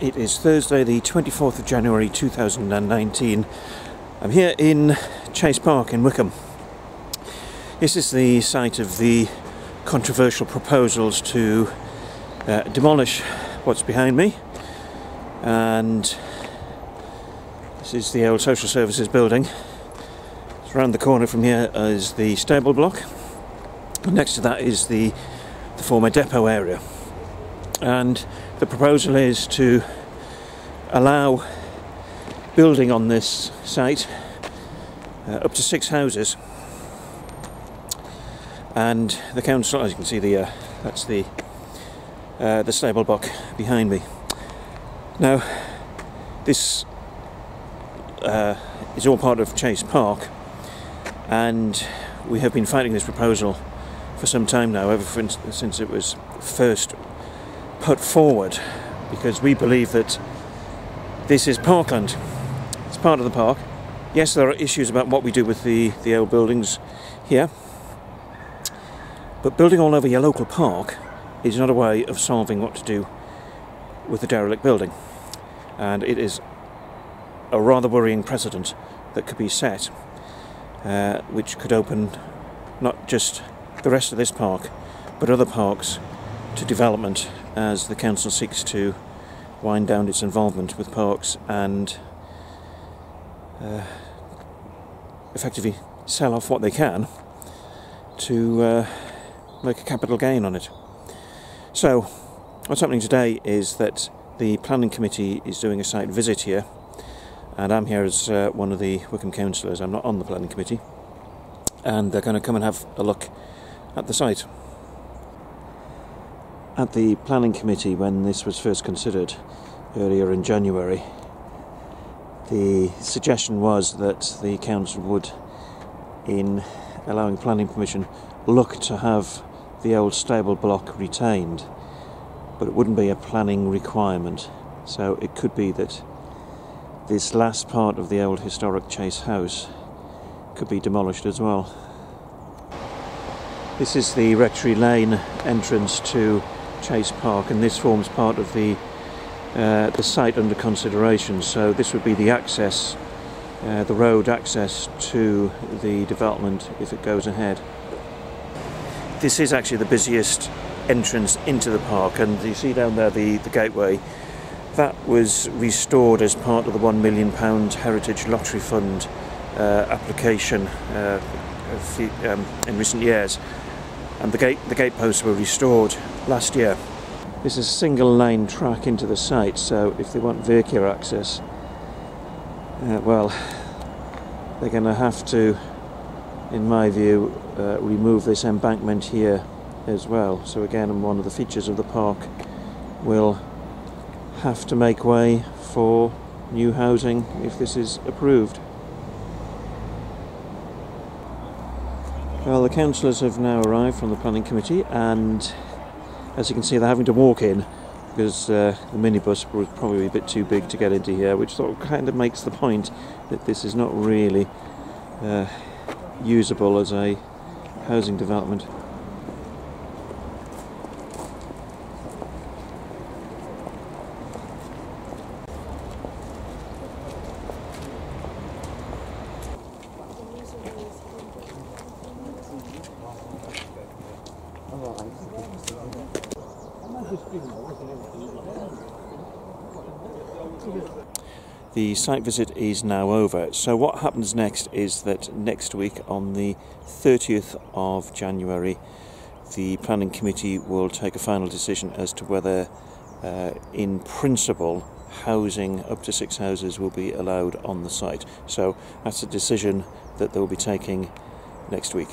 It is Thursday the 24th of January 2019. I'm here in Chase Park in Whickham. This is the site of the controversial proposals to demolish what's behind me, and this is the old social services building. So around the corner from here is the stable block, and next to that is the former depot area. And the proposal is to allow building on this site up to 6 houses, and the council, as you can see, that's the stable block behind me. Now, this is all part of Chase Park, and we have been fighting this proposal for some time now, ever since it was first put forward, because we believe that this is parkland. It's part of the park. Yes, there are issues about what we do with the old buildings here, but building all over your local park is not a way of solving what to do with the derelict building, and it is a rather worrying precedent that could be set, which could open not just the rest of this park but other parks to development as the council seeks to wind down its involvement with parks and effectively sell off what they can to make a capital gain on it. So what's happening today is that the planning committee is doing a site visit here, and I'm here as one of the Whickham councillors. I'm not on the planning committee, and they're going to come and have a look at the site. At the planning committee, when this was first considered earlier in January, the suggestion was that the council would, in allowing planning permission, look to have the old stable block retained, but it wouldn't be a planning requirement. So it could be that this last part of the old historic Chase house could be demolished as well. This is the Rectory Lane entrance to Chase Park, and this forms part of the site under consideration. So this would be the access, the road access to the development if it goes ahead. This is actually the busiest entrance into the park, and you see down there the gateway. That was restored as part of the £1 million Heritage Lottery Fund application in recent years, and the gate posts were restored last year. This is a single lane track into the site, so if they want vehicular access, well, they're going to have to, in my view, remove this embankment here as well. So again, one of the features of the park will have to make way for new housing if this is approved. Well, the councillors have now arrived from the planning committee, and as you can see, they're having to walk in because the minibus was probably a bit too big to get into here, which sort of kind of makes the point that this is not really usable as a housing development. The site visit is now over, so what happens next is that next week, on the 30th of January, the planning committee will take a final decision as to whether in principle housing up to 6 houses will be allowed on the site. So that's a decision that they'll be taking next week.